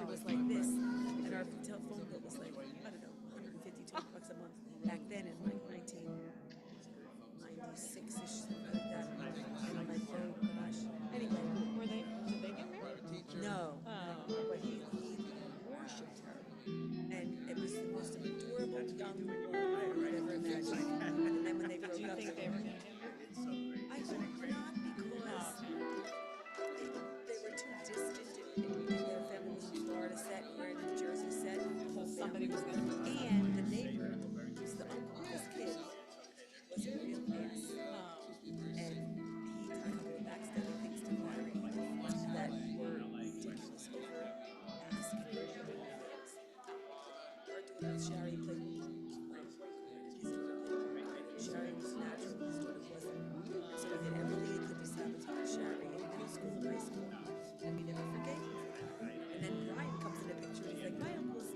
picture was like this, and our telephone bill was like, I don't know, $150 a month back then in like 1996-ish, something like that. And I'm like, oh gosh. Anyway, Did they get married? no, Oh. but he worshipped her, and it was the most adorable young woman I could ever imagine. And then when they broke Do you up, think they were going to get married? I hope not, because they were too distant, and their family was in Florida set, we're in New Jersey set. So somebody was going to move. And the neighbor, who's the uncle of this kid, was a real ass. And he did a couple of backstabbing things to Larry that were ridiculous over asking her to do things. Our daughter, Sherry, played point guard, and his daughter played point guard. Sherry was natural, his daughter wasn't. And so he did everything he could to sabotage Sherry in middle school and high school. And we never forgave him for that. And then Brian comes in the picture and he's like, my uncle's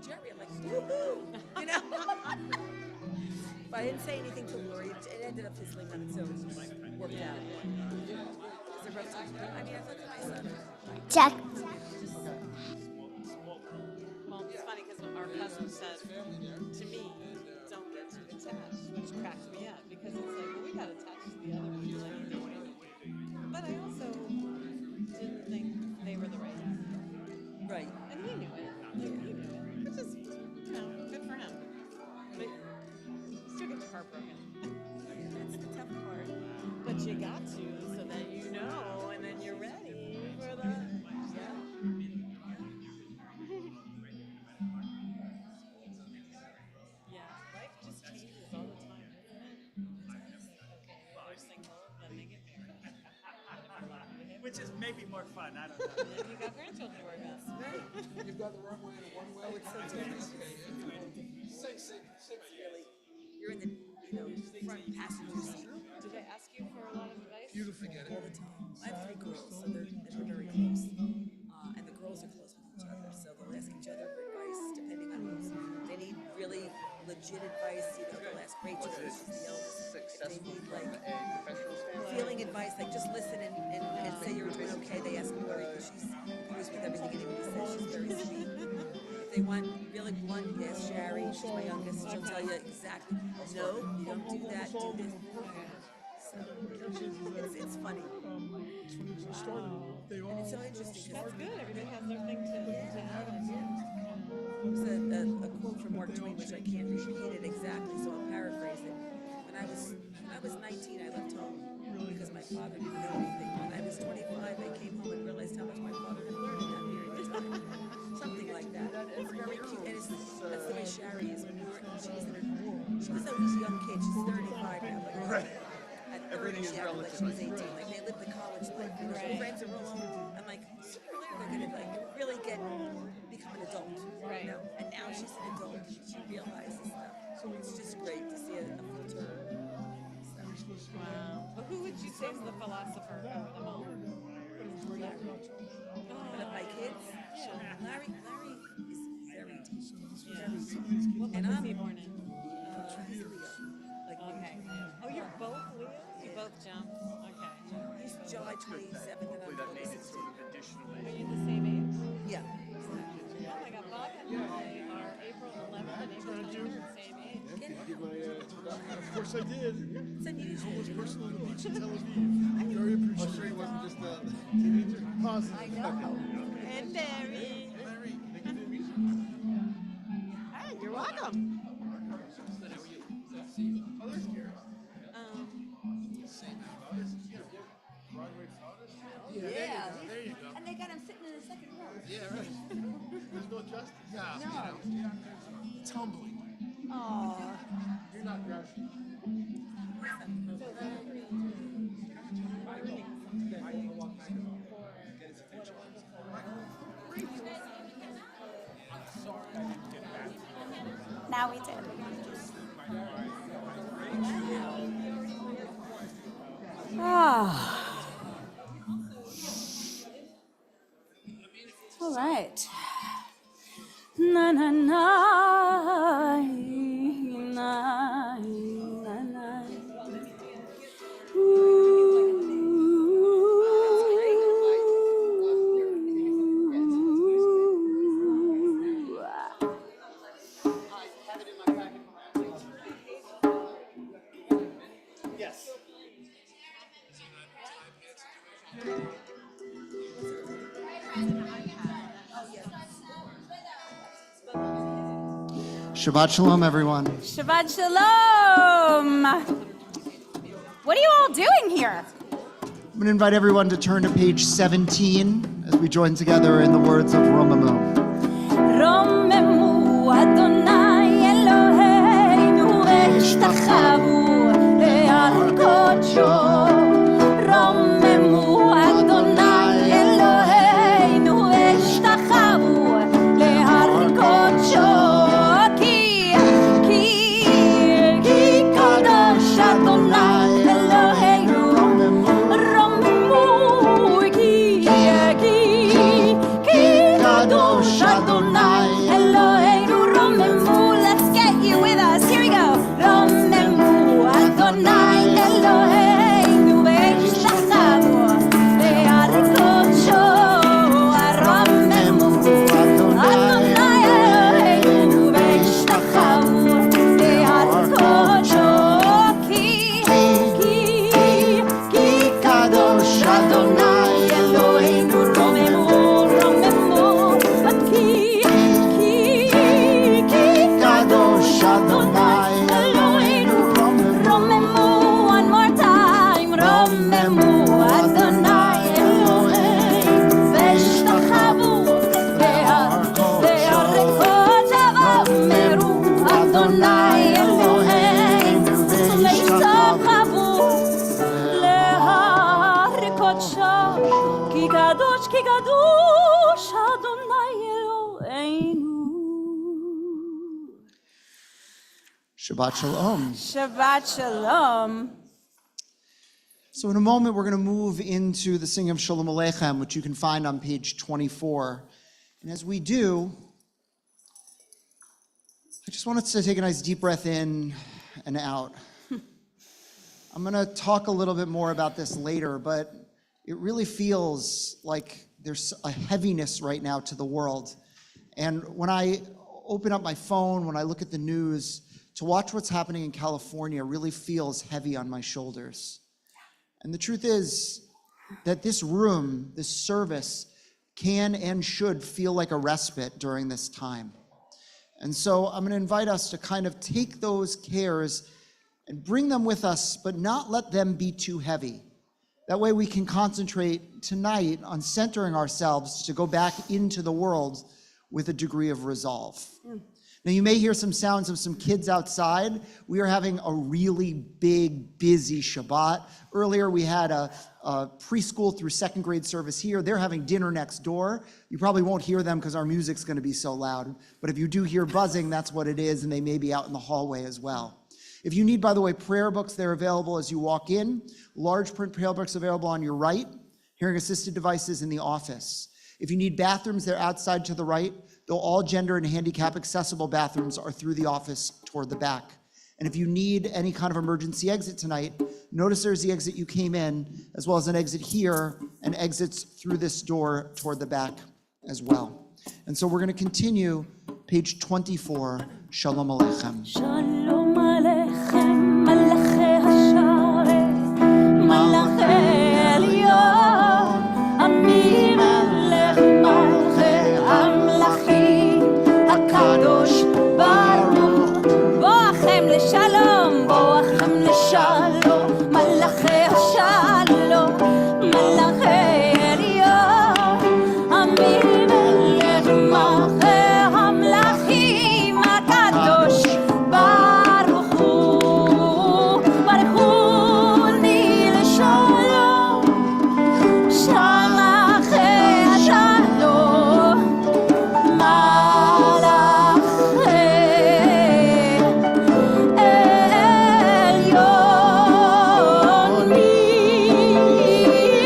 Jerry. I'm like, woohoo! You know? But I didn't say anything to Lori. It ended up fizzling on its own. Worked out. So I mean, I thought to myself, Check. Well, it's funny because our cousin said to me, don't get too attached, which cracked me up because it's like, well, we got attached to the other one because I didn't know anything. But I also didn't think they were the right one. right. And he knew it. Like, he knew it. Which is, good for him. But still get your heart broken. Yeah, that's the tough part. But you got to, so that you know, and then you're ready for the. Yeah, life just changes all the time, doesn't it? Okay, they're single, then they get married. Which is maybe more fun, I don't know. And then you got grandchildren to worry about. Right. You've got the wrong way and one way. Oh, it's so different. It's really, you're in the, front passenger seat Do they ask you for a lot of advice? You to forget all it. the time. I have 3 girls, so they're very close. And the girls are close with each other, so they'll ask each other for advice depending on who's. They need really legit advice, they'll ask Rachel, who's the eldest. If they need like feeling advice, like just listen and say you're doing okay, they ask Lori because she's agrees with everything anybody says. She's very sweet. If they want really blunt, yes, Sherry, she's my youngest, she'll tell you exactly, no, you don't do that, do this. So, it's funny. And it's so interesting. That's good. Everybody has their thing to add. There's a quote from Mark Twain, which I can't repeat it exactly, so I'll paraphrase it. When I was 19, I left home because my father didn't know anything. When I was 25, I came home and realized how much my father had learned in that period of time. Something like that. It's very cute. And that's the way Sherry is. She was always a young kid. She's 35 now. But at 30, she acted like she was 18. Like they lived the college life. Her friends are all over. I'm like, sooner or later they're gonna really become an adult. Right. And now she's an adult. She realizes stuff. So it's just great to see a full turn. Wow. But who would you say is the philosopher of the home? But of my kids, Larry is very deep. What And month was I'm he born in? he's Leo. Like Okay. Oh, you're both Leos? You both jump? Okay. he's July 27th and I'm August 16th. Are you the same age? Yeah. Oh my God, Bob and I are April 11th and April 23rd, same age. Of course I did. It's unusual. Homeless person on the beach in Tel Aviv. Very appreciative. Sure, he wasn't just a Teenager. Positive. I know. And Barry. Larry, thank you for the Hey, you're welcome. Oh, there's Garrett. Yeah. There you go. And they got him sitting in the second row. Yeah, right. There's no justice. Yeah. No. Tumbling. Aww. You're not grouchy. Now we did. Ah. All right. Na na na na na na. Shabbat Shalom, everyone. Shabbat Shalom. What are you all doing here? I'm going to invite everyone to turn to page 17 as we join together in the words of Romamu. רוממו אדוני אלוהינו והשתחוו להר קודשו. רוממו אדוני אלוהינו והשתחוו להר קודשו. כי קדוש אדוני אלוהינו. רוממו כי קדוש אדוני אלוהינו. רוממו. Let's get you with us. Here we go. רוממו אדוני אלוהינו והשתחוו להר קודשו. רוממו אדוני אלוהינו והשתחוו להר קודשו. כי קדוש אדוני אלוהינו. רוממו כי קדוש אדוני אלוהינו. רוממו. One more time. רוממו אדוני אלוהינו והשתחוו להר קודשו. ואמרו אדוני אלוהינו והשתחוו להר קודשו. כי קדוש אדוני אלוהינו. Shabbat Shalom. Shabbat Shalom. So in a moment, we're going to move into the singing of Shalom Aleichem, which you can find on page 24. And as we do, I just want us to take a nice deep breath in and out. I'm going to talk a little bit more about this later, but it really feels like there's a heaviness right now to the world. And when I open up my phone, when I look at the news, to watch what's happening in California really feels heavy on my shoulders. And the truth is that this room, this service, can and should feel like a respite during this time. And so I'm going to invite us to kind of take those cares and bring them with us, but not let them be too heavy. That way we can concentrate tonight on centering ourselves to go back into the world with a degree of resolve. Now, you may hear some sounds of some kids outside. We are having a really big, busy Shabbat. Earlier, we had a preschool through second grade service here. They're having dinner next door. You probably won't hear them because our music's going to be so loud. But if you do hear buzzing, that's what it is, and they may be out in the hallway as well. If you need, by the way, prayer books, they're available as you walk in. Large print prayer books available on your right. Hearing assisted devices in the office. If you need bathrooms, they're outside to the right. Though all gender and handicap accessible bathrooms are through the office toward the back. And if you need any kind of emergency exit tonight, notice there's the exit you came in, as well as an exit here, and exits through this door toward the back as well. And so we're going to continue page 24, Shalom Aleichem. Shalom Aleichem, Malachei Hasharet, Malachei Elyon, Ami Melech Malchei Amlachim, HaKadosh Baruch. Boachem לשלום, boachem לשלום, Malachei Hashalom, Malachei Elyon, Ami Melech Malchei Amlachim, HaKadosh Baruch Hu. Baruch Hu ni לשלום, Malachei Hashalom, Malachei Elyon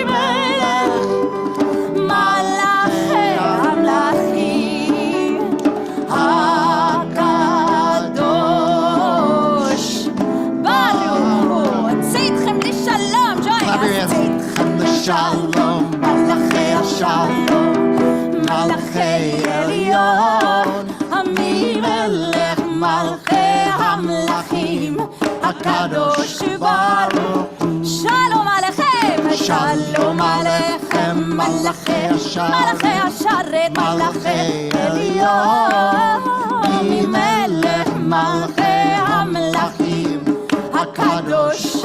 Melech Malachei Amlachim HaKadosh Baruch Hu. צא איתכם לשלום, join us. צא איתכם לשלום, מלאכי השלום, מלאכי עליון, עמי מלך מלכי המלכים, הקדוש ברוך. שלום עליכם, שלום עליכם, מלאכי השלום, משרת מלאכי עליון, ממלך מלכי המלכים, הקדוש,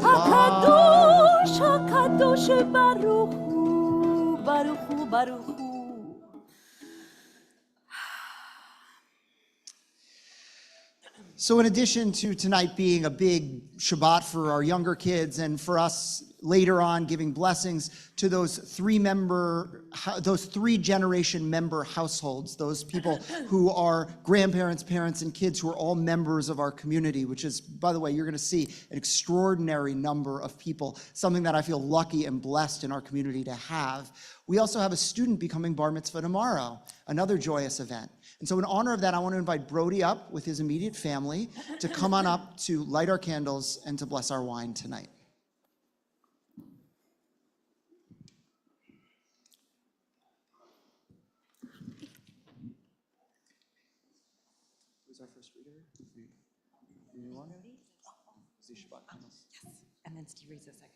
הקדוש, הקדוש, ברוך הוא, ברוך הוא, ברוך הוא. So in addition to tonight being a big Shabbat for our younger kids and for us later on giving blessings to those three generation member households, those people who are grandparents, parents, and kids who are all members of our community, which is, by the way, you're going to see an extraordinary number of people, something that I feel lucky and blessed in our community to have. We also have a student becoming bar mitzvah tomorrow, another joyous event. And so in honor of that, I want to invite Brody up with his immediate family to come on up to light our candles and to bless our wine tonight. Who's our first reader? You want to? The Shabbat candles. Yes. And then Steve reads a second.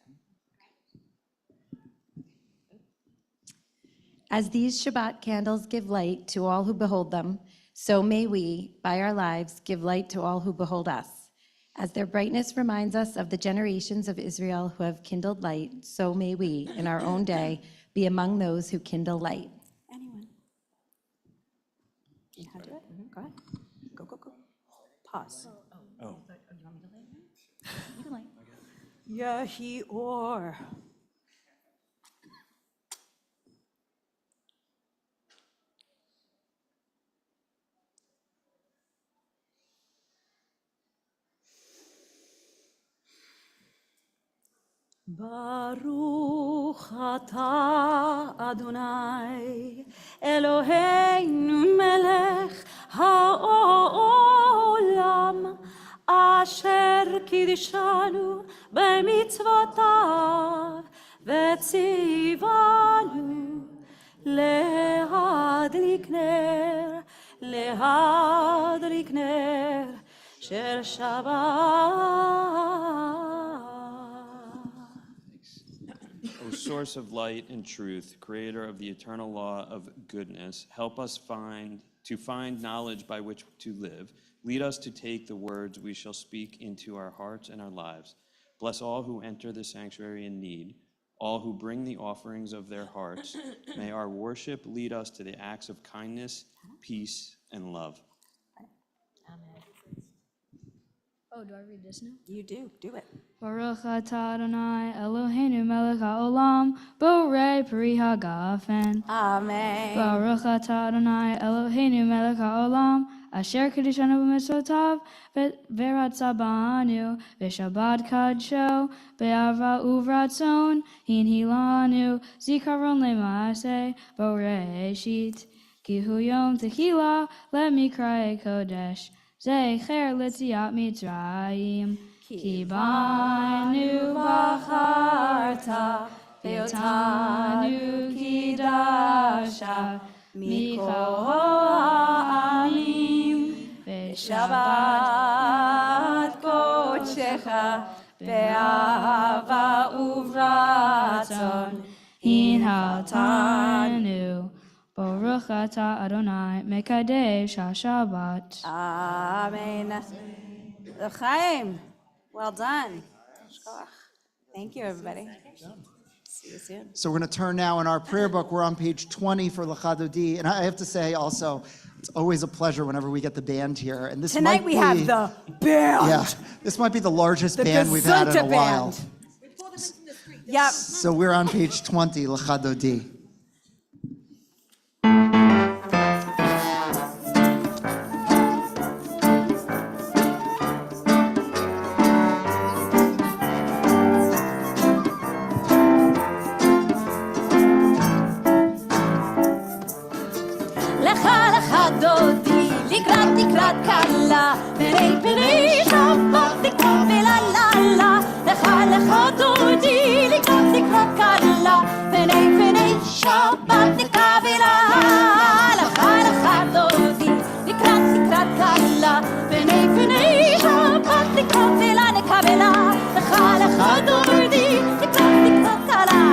As these Shabbat candles give light to all who behold them, so may we, by our lives, give light to all who behold us. As their brightness reminds us of the generations of Israel who have kindled light, so may we, in our own day, be among those who kindle light. Anyone? You know how to do it? Go ahead. Go, go, go. Pause. You want me to lay it? You can lay. Yehi or. Baruch atah Adonai Eloheinu melech haolam asher kiddushanu b'mitzvotav v'tzivanu lehadlik ner shel Shabbat. O source of light and truth, creator of the eternal law of goodness, help us find knowledge by which to live. Lead us to take the words we shall speak into our hearts and our lives. Bless all who enter the sanctuary in need, all who bring the offerings of their hearts. May our worship lead us to the acts of kindness, peace, and love. Oh, do I read this now? You do it. Baruch atah Adonai Eloheinu melech haolam borei peri hagafen. Amen. Baruch atah Adonai Eloheinu melech haolam asher kiddushanu b'mitzvotav v'ratzah banu v'shabbat kadsho be'ava uvratzon hinhilanu zikaron le'maaseh boreshit ki hu yom tehillah le'mikra'e kodesh zecher l'tziat mitzrayim ki banu bacharta ve'otanu kidasha mikol ha'amim ve'shabbat kodshecha be'ahava uvratzon hinhaltanu Baruch atah Adonai mekadesh haShabbat. Amen. L'chaim. Well done. Thank you, everybody. See you soon. So we're going to turn now in our prayer book. We're on page 20 for L'chadodi. And I have to say also, it's always a pleasure whenever we get the band here. And this Tonight might we be, have the band. Yeah, this might be the largest The band we've had in a Gesundheit while. band. Yep. So we're on page 20, L'chadodi. לקראת קלה, פני שבת תקבל הלילה. לך דודי, לקראת קלה, פני שבת תקבל הלילה. לך דודי, לקראת קלה, פני שבת תקבל נקבלה. לך דודי, לקראת קלה,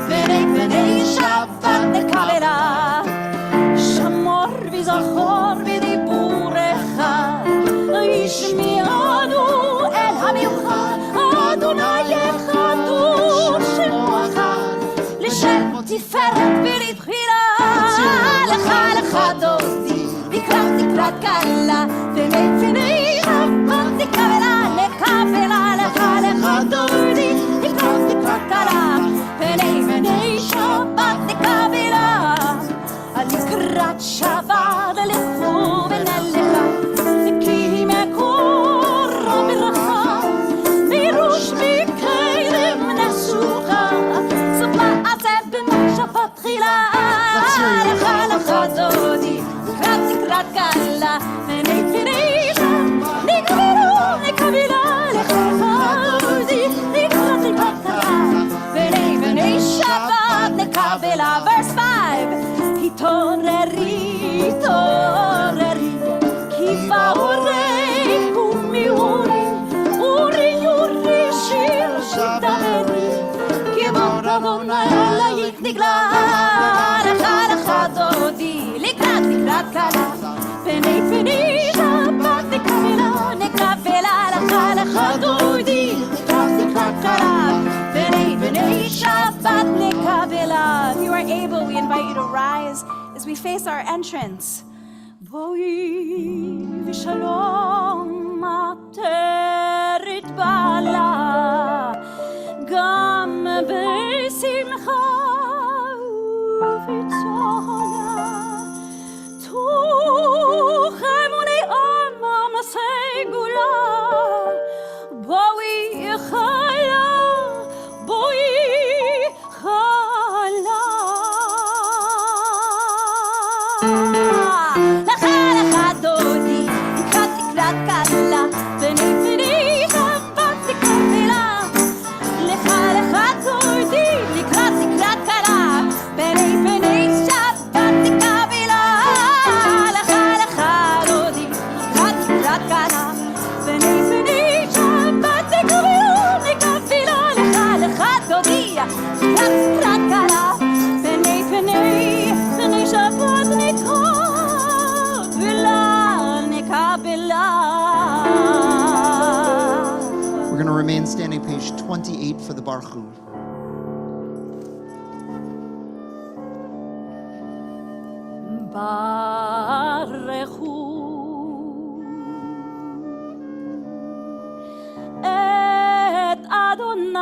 פני שבת נקבלה. לחדותי, לקראת קלה, פני שבת נקבלה, נקבלה לך לחדותי, לקראת קלה, פני שבת נקבלה, לקראת שבת לכו ונלכה, כי מקור ברכה, מירוש מכרם נסוכה, זאת מעשה במחשבה תחילה, לך לחדותי, לקראת קלה, פני שבת נקבלה, לך לחדותי, לקראת קלה, פני שבת נקבלה. Verse 5, התעוררי, התעוררי, כי באורי ומיורי, אורי שיר שתדברי, כי בוא אדוני עלייך נגלה, לך לחדותי, לקראת קלה, פני שבת נקבלה, לך לחדותי, לקראת קלה, פני שבת נקבלה. If you are able, we invite you to rise as we face our entrance. בואי ושלום עטרת בעלה, גם בשמחה ובצהלה, תוחמוני עמם סגולה, בואי חלה, בואי חלה. לך לחדותי, לקראת קלה, פני שבת נקבלה, לך לחדותי, לקראת קלה, פני שבת נקבלה, לך לחדותי, לקראת קלה, פני שבת נקבלה, לך לחדותי, לקראת קלה, פני שבת נקבלה. We're going to remain standing, page 28 for the Baruch. ברכו את אדוני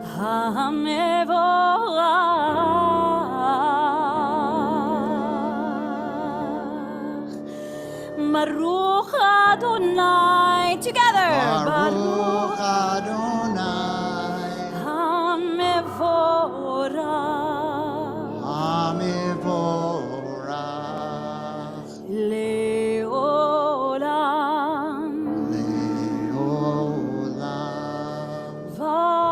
המבורך, ברוך אדוני, together, Baruch Adonai, המבורך, Hamevorach, לעולם Leolam, ועד.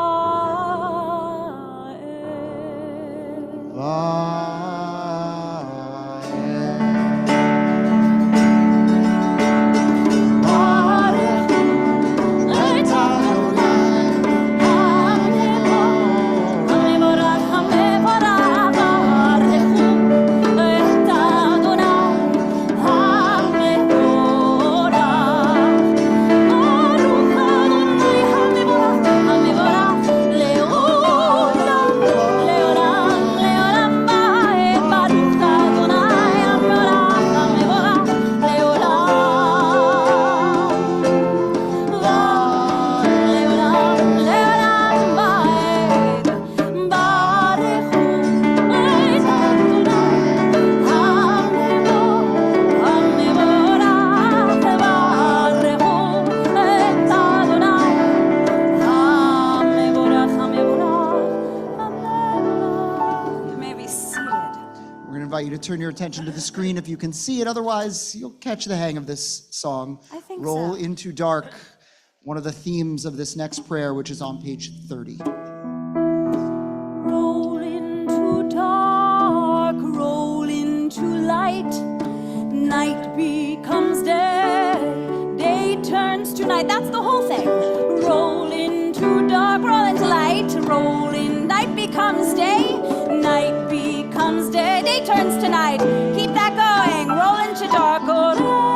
You to turn your attention to the screen if you can see it. Otherwise, you'll catch the hang of this song. I think Roll so. into dark, one of the themes of this next prayer, which is on page 30. Roll into dark, roll into light. Night becomes day, day turns to night. That's the whole thing. Roll into dark, roll into light. Roll in, night becomes day, night becomes day, day turns to night. Keep that going. Roll into dark. Roll, roll,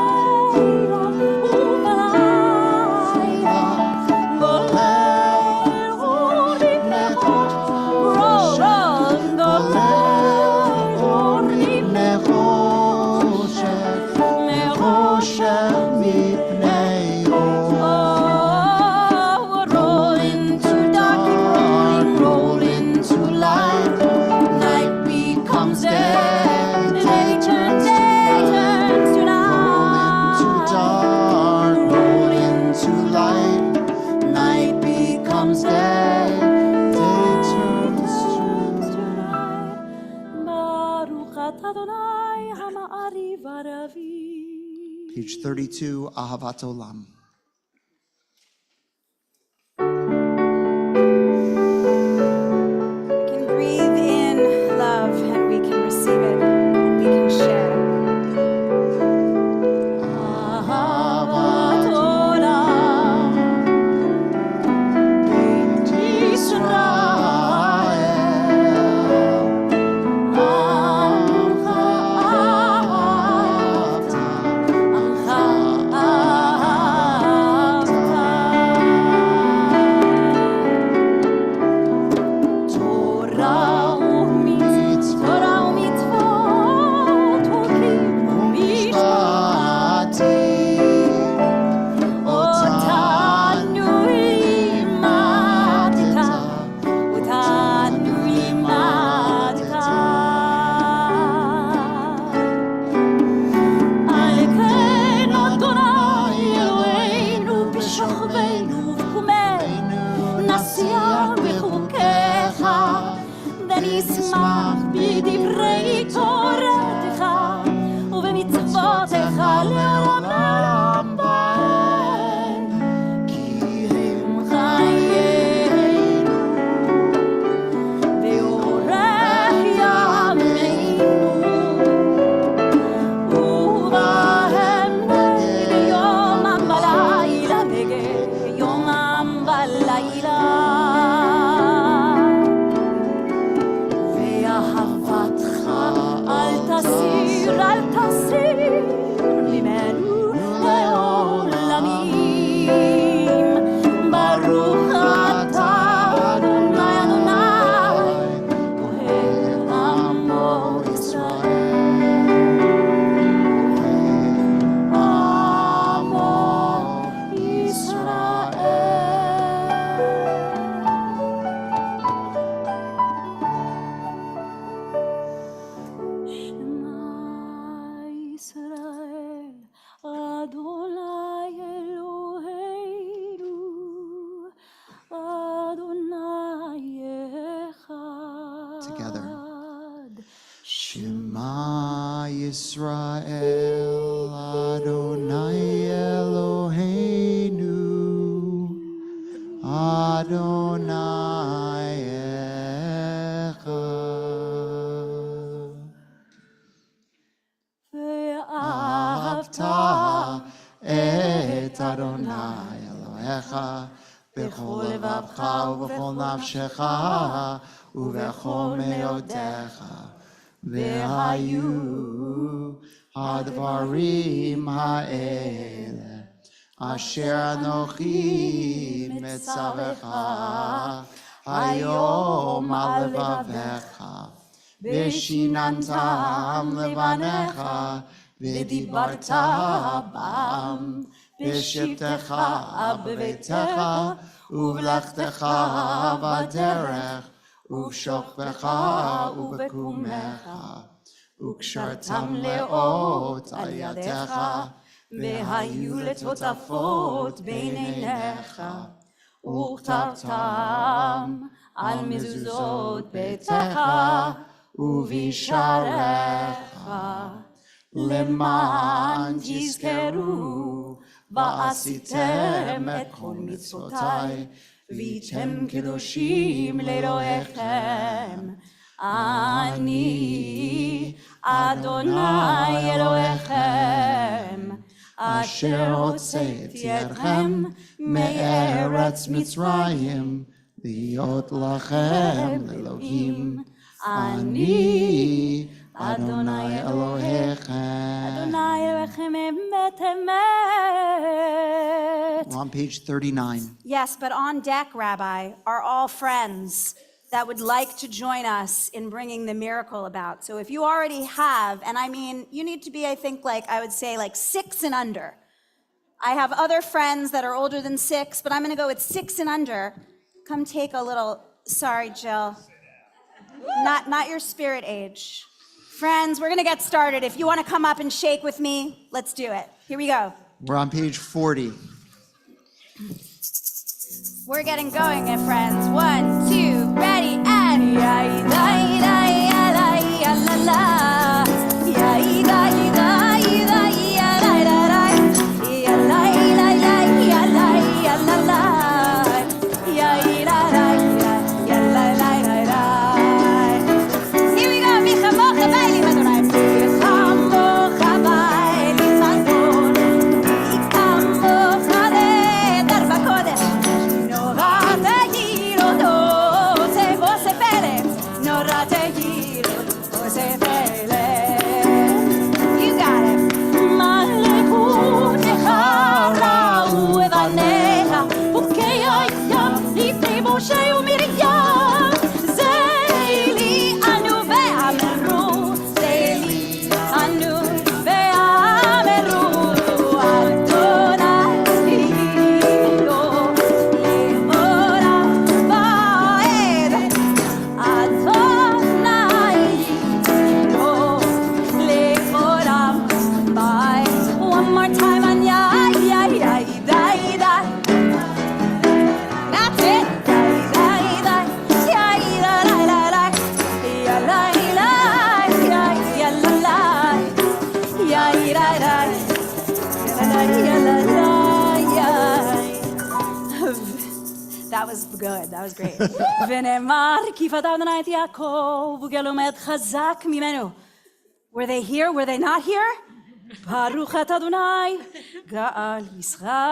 Adonai Hama'ari Varavi. Page 32, Ahavat Olam. We can breathe in love and we can receive it and we can share it. Ahavat Olam Beit Yisrael Amcha ahavta Amcha ahavta Torah u'mitzvot u'kivu mishpatim Otanu limadta Otanu limadta Al ken Adonai Eloheinu b'shochveinu v'kumeinu Nasiach b'chukecha ונשמח בדברי תורתך ובמצוותיך לעולם לעולם ועד כי הם חיינו ואורך ימינו ובהם נגד יומם בלילה נגד יומם בלילה אל תסיר ממנו לעולמים ברוך אתה אדוני אדוני אוהב עמו ישראל עמו ישראל Israel, Adonai Eloheinu, Adonai Echad. Together. Shema Yisrael, Adonai Eloheinu, Adonai Echad. ואהבת את אדוני אלוהיך בכל לבבך ובכל נפשך ובכל מאודך והיו הדברים האלה אשר אנוכי מצווך היום על לבביך ושיננתם לבניך ודיברת בם בשבתך בביתך ובלכתך בדרך ובשוכבך ובקומך וקשרתם לאות על ידך והיו לטוטפות בין עיניך וכתבתם על מזוזות ביתך ובשעריך למען תזכרו ועשיתם את כל מצוותיי והייתם קדושים לאלוהיכם אני אדוני אלוהיכם אשר הוצאתי אתכם מארץ מצרים להיות לכם לאלוהים אני אדוני אלוהיכם. אדוני אלוהיכם אמת אמת. We're on page 39. Yes, but on deck, Rabbi, are all friends that would like to join us in bringing the miracle about. So if you already have, and I mean, you need to be, I think, I would say 6 and under. I have other friends that are older than 6, but I'm going to go with 6 and under. Come take a little, sorry, Jill. Not your spirit age. Friends, we're going to get started. If you want to come up and shake with me, let's do it. Here we go. We're on page 40. We're getting going, friends. 1, 2, ready, and You got it. One more time on ya, ya, ya, da, da. That's it. Da, da, ya, da, da, da, da. Ya, la, la, ya, ya, la, la. Ya, da, da. Ya, la, la, ya. That was good. That was great. ונאמר כי פדה אדוני את יעקב וגלומד חזק ממנו. Were they here? Were they not here? Baruch et Adonai, Ga'al Yisrael.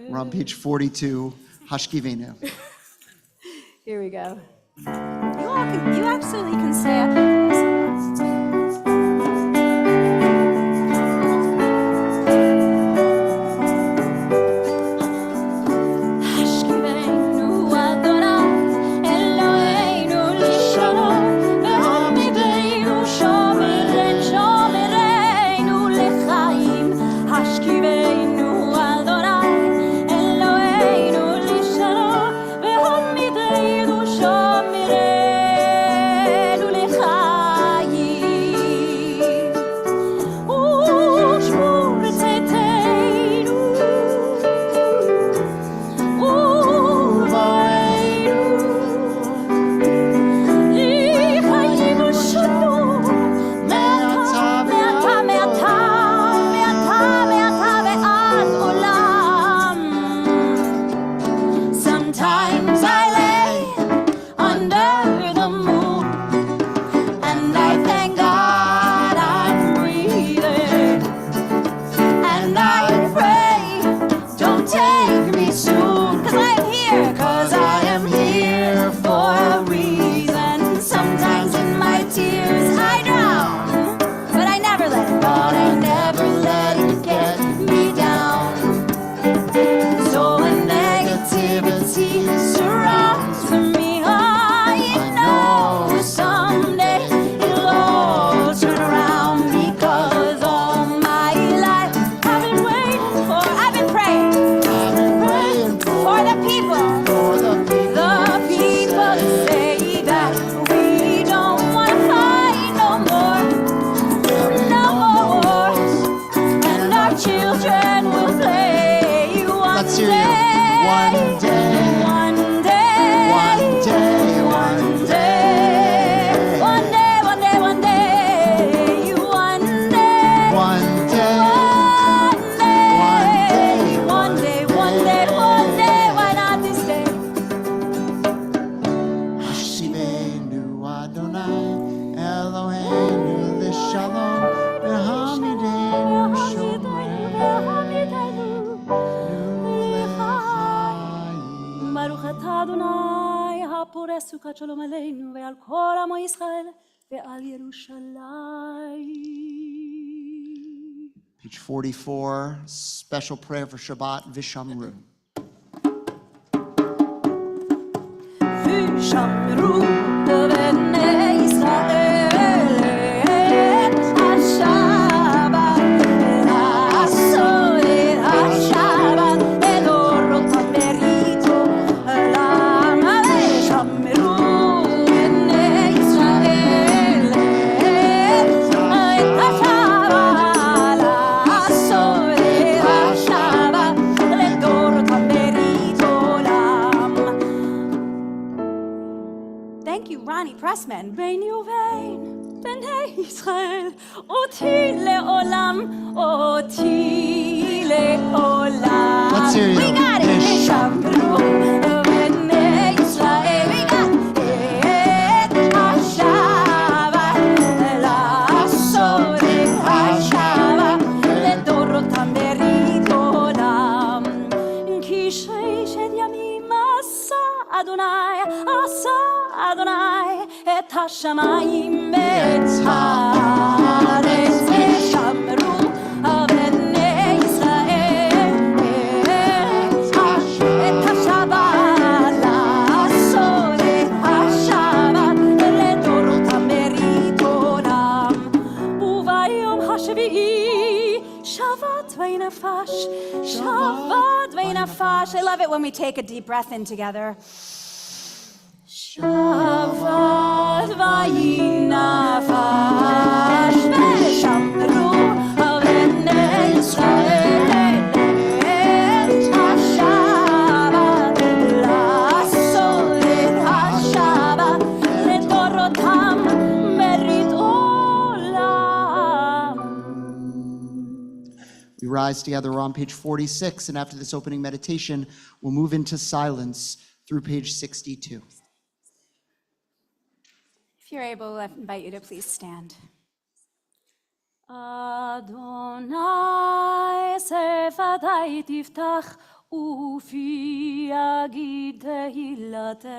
We're on page 42, Hashkivenu. Here we go. You absolutely can stay up here. סוכת שלום עלינו ועל כל עמו ישראל ועל ירושלים. Page 44, special prayer for Shabbat, Vishamru. ושמרו בני ישראל את השבת, לעשות את השבת לדורותם בריתו עולם. ושמרו בני ישראל את השבת, לעשות את השבת לדורותם בריתו עולם. Thank you, Ronnie Pressman. ביני ובין בני ישראל, אותי לעולם, אותי לעולם. Let's hear you. We got it. ושמרו בני ישראל, we got it. את השבת, לעשות את השבת, לדורותם ברית עולם. כי ששת ימים עשה אדוני, עשה אדוני את השמיים ואת הארץ ושמרו בני ישראל את השבת לעשות את השבת לדורותם ברית עולם וביום השביעי שבת וינפש שבת וינפש. I love it when we take a deep breath in together. שבת וינפש ושמרו בני ישראל את השבת לעשות את השבת לדורותם ברית עולם. We rise together. We're on page 46, and after this opening meditation, we'll move into silence through page 62. If you're able, I invite you to please stand. Adonai sefatai tiftach ufi yagid tehilatecha.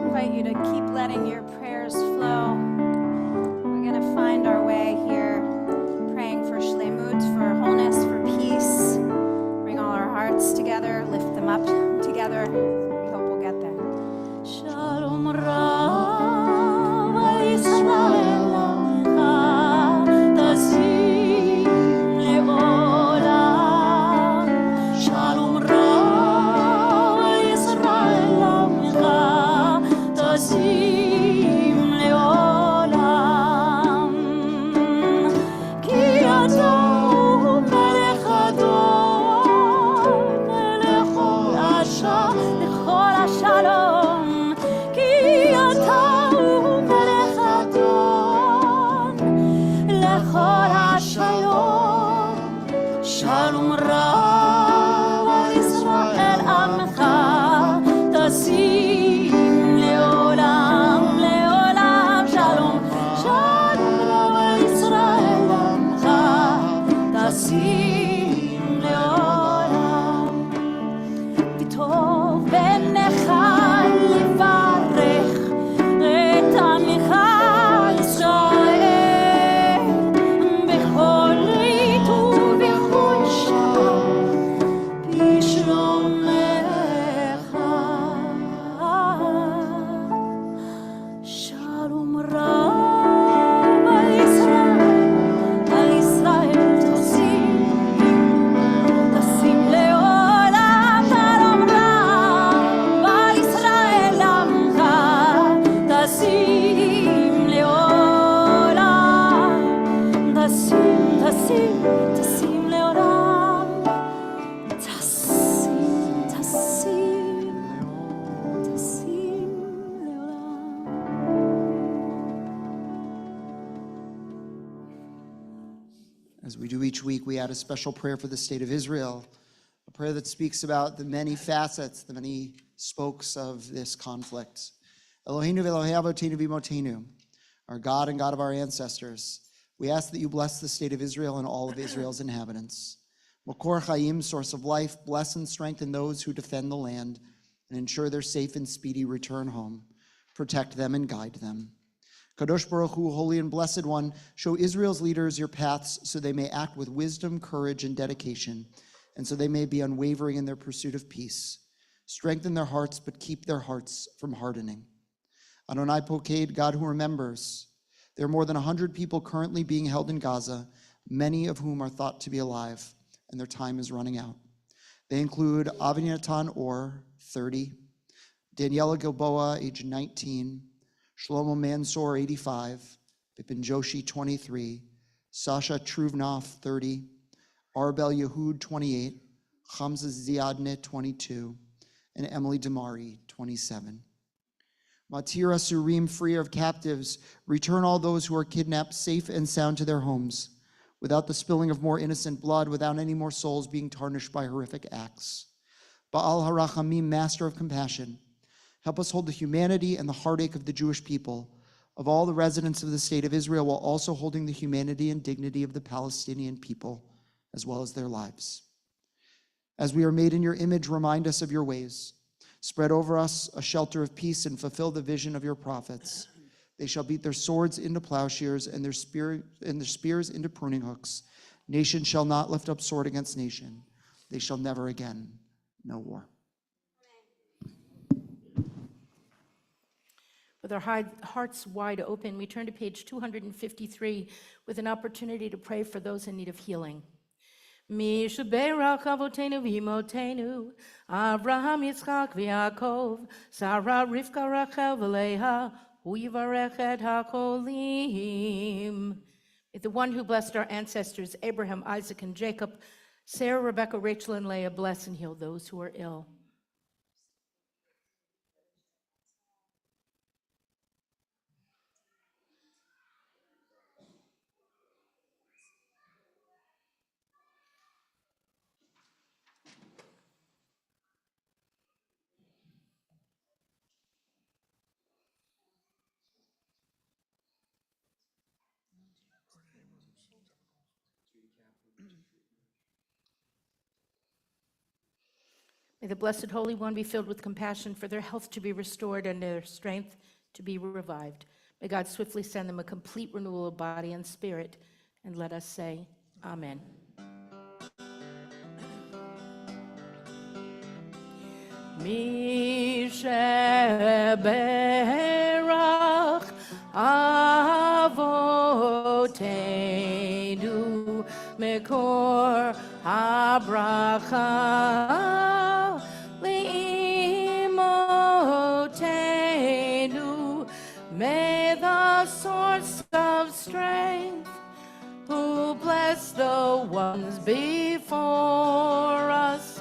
Invite you to keep letting your prayers flow. We're going to find our way here, praying for shlemut, for wholeness, for peace. Bring all our hearts together, lift them up together. We hope we'll get there. Shalom Rav Yisrael Tazim le'olam. Shalom Rav Yisrael Tazim le'olam. Ki ata hu melech adon lechol השלום, כי אתה הוא מלך אדון לכל השלום. שלום רב על ישראל עמך תשים לעולם. tasim leolam, tasim, tasim, tasim leolam, tasim, tasim, tasim leolam. As we do each week, we add a special prayer for the state of Israel, a prayer that speaks about the many facets, the many spokes of this conflict. Eloheinu v'Elohei Avotenu v'Imotenu, our God and God of our ancestors, we ask that you bless the state of Israel and all of Israel's inhabitants. Makor Chaim, source of life, bless and strengthen those who defend the land and ensure their safe and speedy return home. Protect them and guide them. Kadosh Baruch Hu, Holy and Blessed One, show Israel's leaders your paths so they may act with wisdom, courage, and dedication, and so they may be unwavering in their pursuit of peace. Strengthen their hearts, but keep their hearts from hardening. Adonai Poked, God who remembers, there are more than 100 people currently being held in Gaza, many of whom are thought to be alive, and their time is running out. They include Avinatan Or, 30, Daniela Gilboa, age 19, Shlomo Mansour, 85, Bipin Joshi, 23, Sasha Truvnov, 30, Arbel Yehud, 28, Hamza Ziadne, 22, and Emily Damari, 27. Matira Surim, freer of captives, return all those who are kidnapped safe and sound to their homes, without the spilling of more innocent blood, without any more souls being tarnished by horrific acts. Baal Harachamim, master of compassion, help us hold the humanity and the heartache of the Jewish people, of all the residents of the state of Israel, while also holding the humanity and dignity of the Palestinian people, as well as their lives. As we are made in your image, remind us of your ways. Spread over us a shelter of peace and fulfill the vision of your prophets. They shall beat their swords into plowshares and their spears into pruning hooks. Nation shall not lift up sword against nation. They shall never again know war. With our hearts wide open, we turn to page 253 with an opportunity to pray for those in need of healing. Mishaberach avotenu v'imotenu, Abraham, Yitzchak, v'Yaakov, Sarah, Rivka, Rachel, v'Leah, hu yivarech et hakolim. May the one who blessed our ancestors, Abraham, Isaac, and Jacob, Sarah, Rebecca, Rachel, and Leah, bless and heal those who are ill. May the Blessed Holy One be filled with compassion for their health to be restored and their strength to be revived. May God swiftly send them a complete renewal of body and spirit. And let us say, Amen. Misheberach avotenu mekor habracha leimotenu. May the source of strength, who bless the ones before us,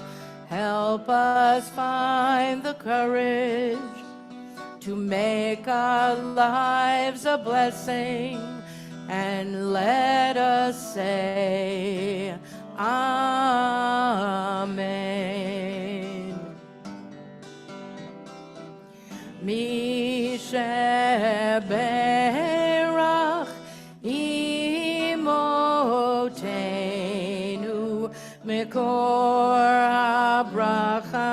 help us find the courage to make our lives a blessing, and let us say, Amen. Misheberach imotenu mekor habracha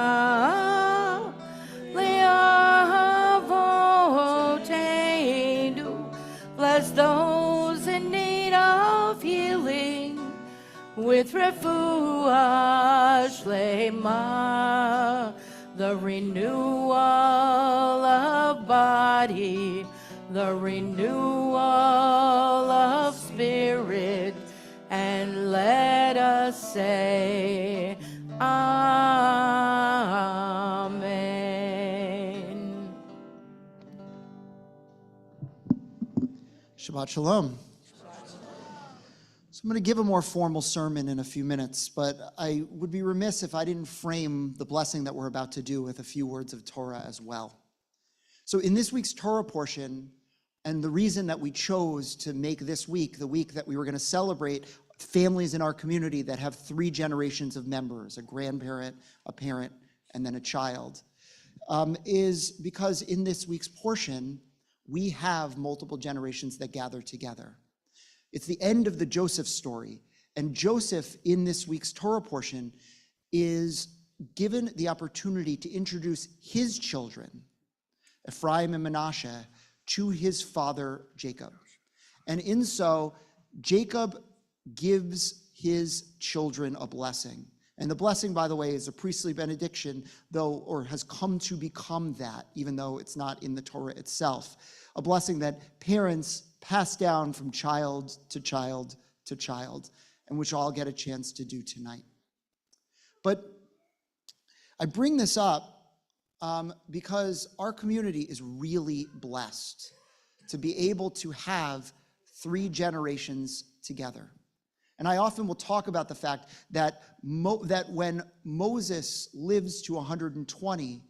leavotenu. Bless those in need of healing with refuah shlema, the renewal of body, the renewal of spirit, and let us say, Amen. Shabbat Shalom. So I'm going to give a more formal sermon in a few minutes, but I would be remiss if I didn't frame the blessing that we're about to do with a few words of Torah as well. So in this week's Torah portion, and the reason that we chose to make this week the week that we were going to celebrate families in our community that have 3 generations of members, a grandparent, a parent, and then a child, is because in this week's portion, we have multiple generations that gather together. It's the end of the Joseph story, and Joseph in this week's Torah portion is given the opportunity to introduce his children, Ephraim and Manasseh, to his father Jacob. And in so, Jacob gives his children a blessing. And the blessing, by the way, is a priestly benediction, though, or has come to become that, even though it's not in the Torah itself. A blessing that parents pass down from child to child to child, and which I'll get a chance to do tonight. But I bring this up because our community is really blessed to be able to have 3 generations together. And I often will talk about the fact that that when Moses lives to 120,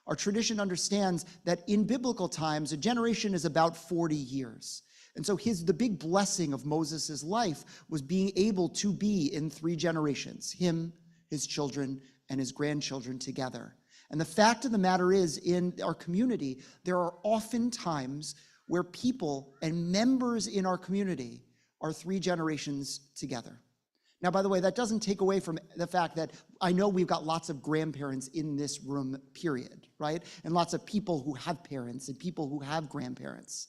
our tradition understands that in biblical times, a generation is about 40 years. And so the big blessing of Moses' life was being able to be in 3 generations, him, his children, and his grandchildren together. And the fact of the matter is, in our community, there are often times where people and members in our community are 3 generations together. Now, by the way, that doesn't take away from the fact that I know we've got lots of grandparents in this room, period, right? And lots of people who have parents and people who have grandparents.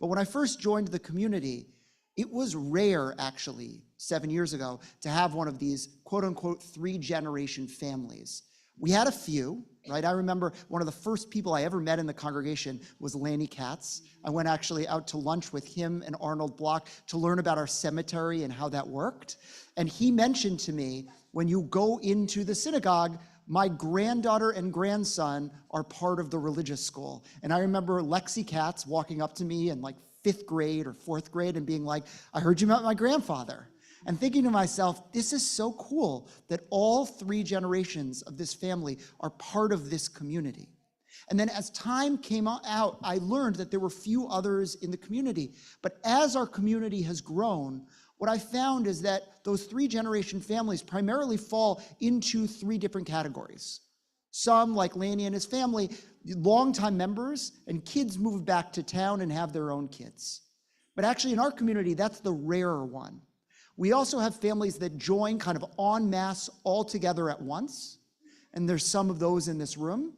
But when I first joined the community, it was rare, actually, 7 years ago, to have one of these quote-unquote 3-generation families. We had a few, right? I remember one of the first people I ever met in the congregation was Lanny Katz. I went actually out to lunch with him and Arnold Block to learn about our cemetery and how that worked. And he mentioned to me, when you go into the synagogue, my granddaughter and grandson are part of the religious school. And I remember Lexi Katz walking up to me in like 5th grade or 4th grade and being like, I heard you met my grandfather. And thinking to myself, this is so cool that all 3 generations of this family are part of this community. And then as time came out, I learned that there were few others in the community. But as our community has grown, what I found is that those 3-generation families primarily fall into 3 different categories. Some, like Lanny and his family, longtime members, and kids move back to town and have their own kids. But actually in our community, that's the rarer one. We also have families that join kind of en masse all together at once, and there's some of those in this room.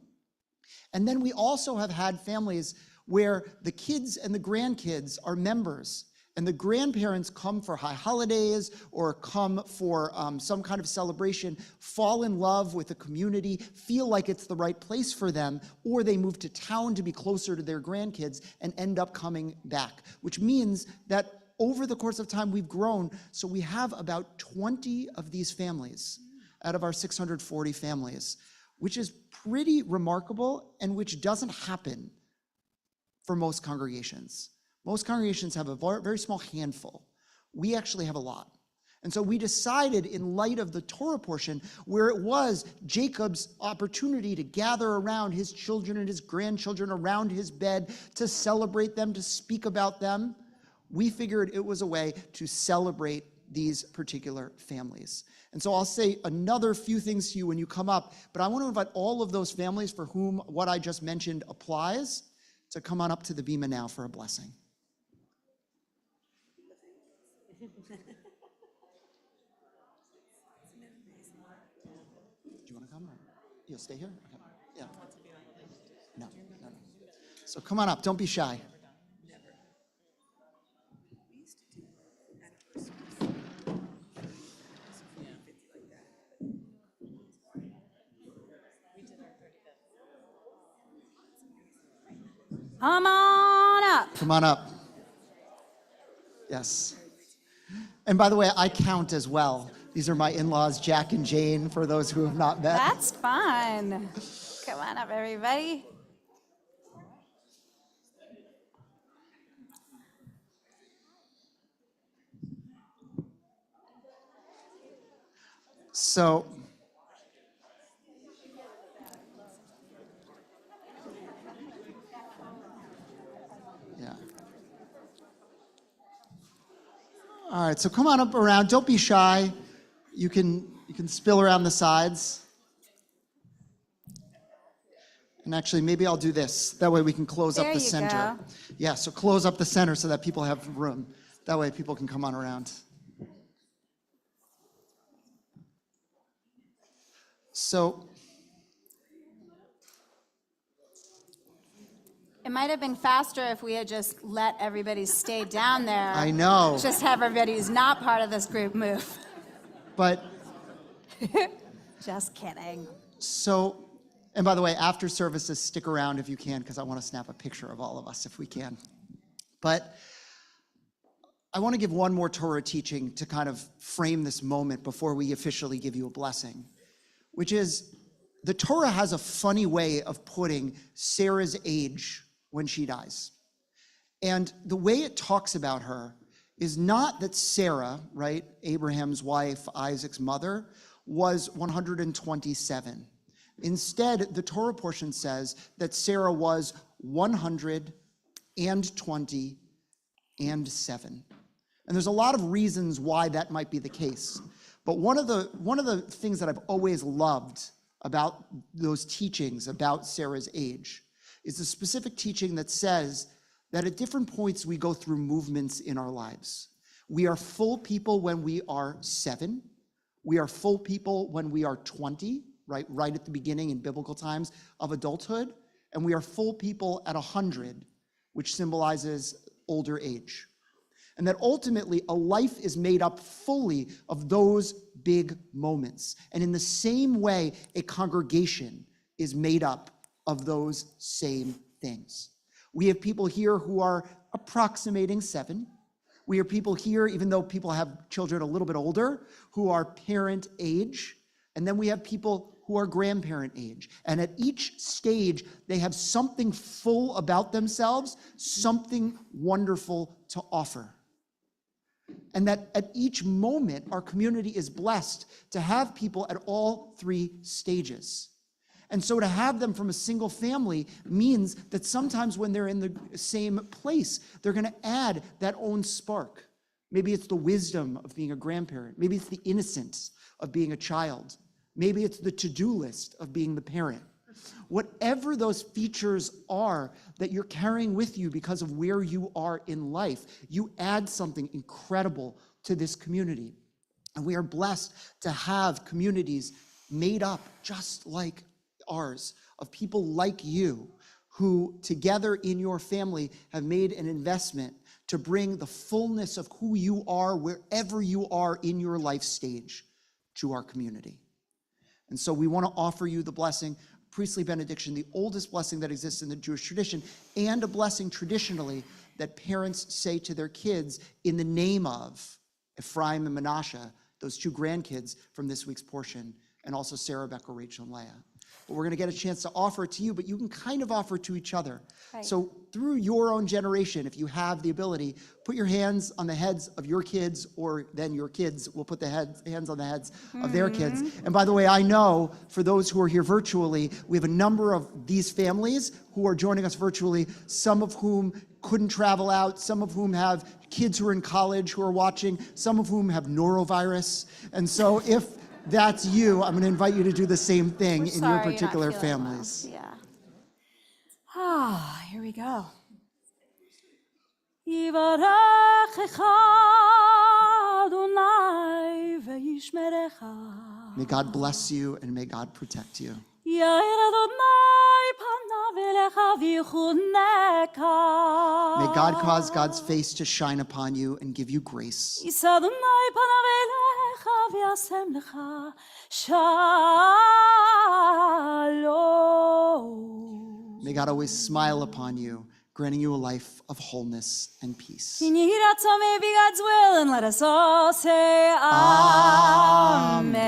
And then we also have had families where the kids and the grandkids are members, and the grandparents come for high holidays or come for some kind of celebration, fall in love with the community, feel like it's the right place for them, or they move to town to be closer to their grandkids and end up coming back, which means that over the course of time, we've grown, so we have about 20 of these families out of our 640 families, which is pretty remarkable and which doesn't happen for most congregations. Most congregations have a very small handful. We actually have a lot. And so we decided, in light of the Torah portion, where it was Jacob's opportunity to gather around his children and his grandchildren around his bed, to celebrate them, to speak about them, we figured it was a way to celebrate these particular families. And so I'll say another few things to you when you come up, but I want to invite all of those families for whom what I just mentioned applies to come on up to the bima now for a blessing. Do you want to come? Or you'll stay here? Okay. Yeah. No. So come on up. Don't be shy. Come on up. Come on up. Yes. And by the way, I count as well. These are my in-laws, Jack and Jane, for those who have not met. That's fun. Come on up, everybody. So, yeah. All right, so come on up around. Don't be shy. You can spill around the sides. And actually, maybe I'll do this. That way we can close up There the you center. go. Yeah, so close up the center so that people have room. That way people can come on around. So, It might have been faster if we had just let everybody stay down there. I know. Just have everybody who's not part of this group move. But, Just kidding. so, and by the way, after services, stick around if you can, because I want to snap a picture of all of us if we can. But I want to give one more Torah teaching to kind of frame this moment before we officially give you a blessing, which is the Torah has a funny way of putting Sarah's age when she dies. And the way it talks about her is not that Sarah, right, Abraham's wife, Isaac's mother, was 127. Instead, the Torah portion says that Sarah was 120 and 7. And there's a lot of reasons why that might be the case. But one of the things that I've always loved about those teachings about Sarah's age is the specific teaching that says that at different points we go through movements in our lives. We are full people when we are 7. We are full people when we are 20, right at the beginning in biblical times of adulthood. And we are full people at 100, which symbolizes older age. And that ultimately a life is made up fully of those big moments. And in the same way, a congregation is made up of those same things. We have people here who are approximating 7. We have people here, even though people have children a little bit older, who are parent age. And then we have people who are grandparent age. And at each stage, they have something full about themselves, something wonderful to offer. And that at each moment, our community is blessed to have people at all 3 stages. And so to have them from a single family means that sometimes when they're in the same place, they're going to add that own spark. Maybe it's the wisdom of being a grandparent. Maybe it's the innocence of being a child. Maybe it's the to-do list of being the parent. Whatever those features are that you're carrying with you because of where you are in life, you add something incredible to this community. And we are blessed to have communities made up just like ours, of people like you who together in your family have made an investment to bring the fullness of who you are wherever you are in your life stage to our community. And so we want to offer you the blessing, priestly benediction, the oldest blessing that exists in the Jewish tradition, and a blessing traditionally that parents say to their kids in the name of Ephraim and Menashe, those 2 grandkids from this week's portion, and also Sarah, Becca, Rachel, and Leah. But we're going to get a chance to offer it to you, but you can kind of offer it to each other. Right. So through your own generation, if you have the ability, put your hands on the heads of your kids, or then your kids will put the hands on the heads of their kids. And by the way, I know for those who are here virtually, we have a number of these families who are joining us virtually, some of whom couldn't travel out, some of whom have kids who are in college who are watching, some of whom have norovirus. And so if that's you, I'm going to invite you to do the same thing in your particular families. Yeah. Ah, here we go. Yivarechecha Adonai ve'yishmerecha. May God bless you and may God protect you. Yair Adonai panav elecha v'yichuneka. May God cause God's face to shine upon you and give you grace. Yis Adonai panav elecha v'yasem lecha shalom. May God always smile upon you, granting you a life of wholeness and peace. Can you hear that? So may it be God's will, and let us all say Amen.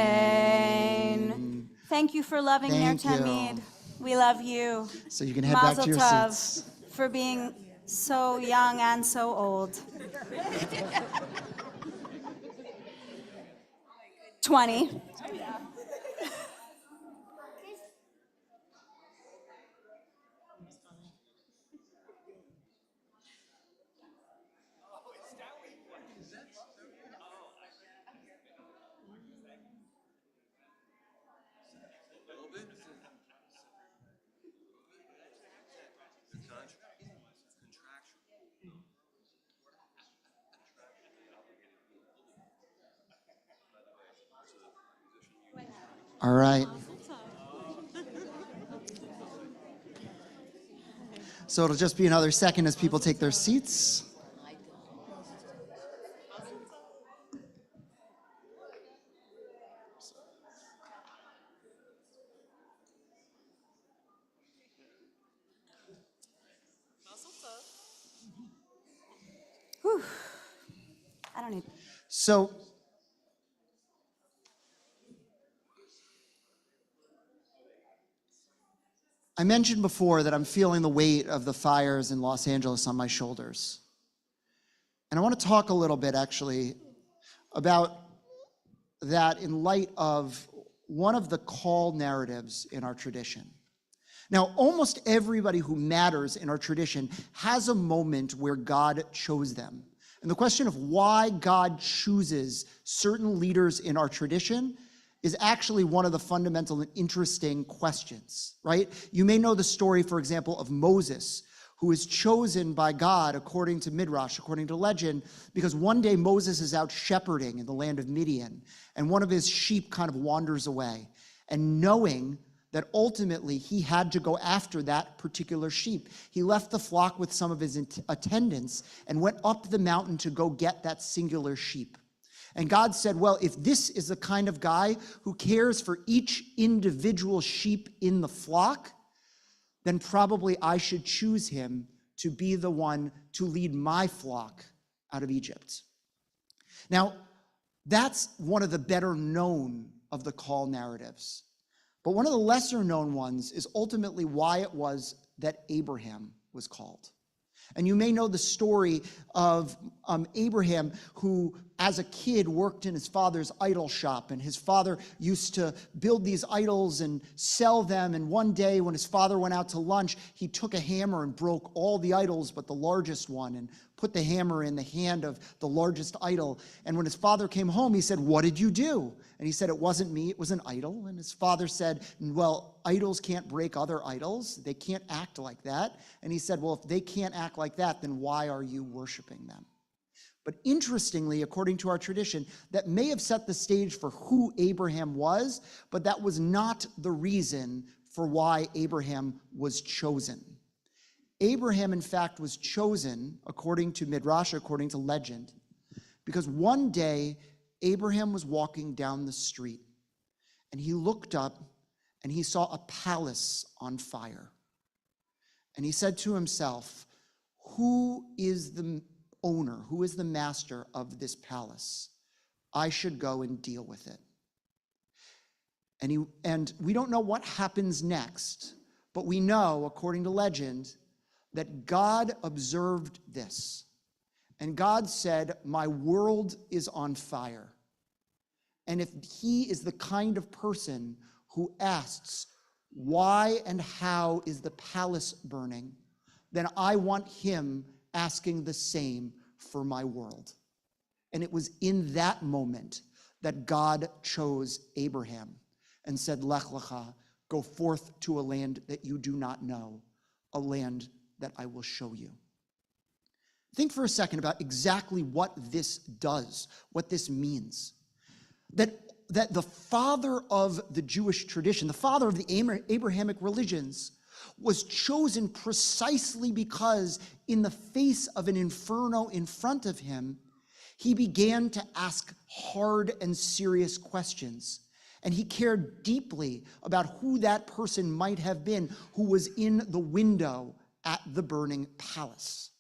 Thank you for loving Ner Thank you. Tamid. We love you. So you can head back to your Mazel seats. tov for being so young and so old. 20. All right. So it'll just be another second as people take their seats. I don't need. So I mentioned before that I'm feeling the weight of the fires in Los Angeles on my shoulders. And I want to talk a little bit, actually, about that in light of one of the call narratives in our tradition. Now, almost everybody who matters in our tradition has a moment where God chose them. And the question of why God chooses certain leaders in our tradition is actually one of the fundamental and interesting questions, right? You may know the story, for example, of Moses, who is chosen by God, according to Midrash, according to legend, because one day Moses is out shepherding in the land of Midian, and one of his sheep kind of wanders away. And knowing that ultimately he had to go after that particular sheep, he left the flock with some of his attendants and went up the mountain to go get that singular sheep. And God said, well, if this is the kind of guy who cares for each individual sheep in the flock, then probably I should choose him to be the one to lead my flock out of Egypt. Now, that's one of the better known of the call narratives. But one of the lesser known ones is ultimately why it was that Abraham was called. And you may know the story of Abraham, who as a kid worked in his father's idol shop, and his father used to build these idols and sell them. And one day when his father went out to lunch, he took a hammer and broke all the idols but the largest one, and put the hammer in the hand of the largest idol. And when his father came home, he said, "What did you do?" And he said, "It wasn't me, it was an idol." And his father said, "Well, idols can't break other idols. They can't act like that." And he said, "Well, if they can't act like that, then why are you worshiping them?" But interestingly, according to our tradition, that may have set the stage for who Abraham was, but that was not the reason for why Abraham was chosen. Abraham, in fact, was chosen, according to Midrash, according to legend, because one day Abraham was walking down the street, and he looked up and he saw a palace on fire. And he said to himself, "Who is the owner, who is the master of this palace? I should go and deal with it." And we don't know what happens next, but we know, according to legend, that God observed this. And God said, "My world is on fire. And if he is the kind of person who asks, why and how is the palace burning, then I want him asking the same for my world." And it was in that moment that God chose Abraham and said, "Lech lecha, go forth to a land that you do not know, a land that I will show you." Think for a second about exactly what this does, what this means. That the father of the Jewish tradition, the father of the Abrahamic religions, was chosen precisely because in the face of an inferno in front of him, he began to ask hard and serious questions. And he cared deeply about who that person might have been who was in the window at the burning palace.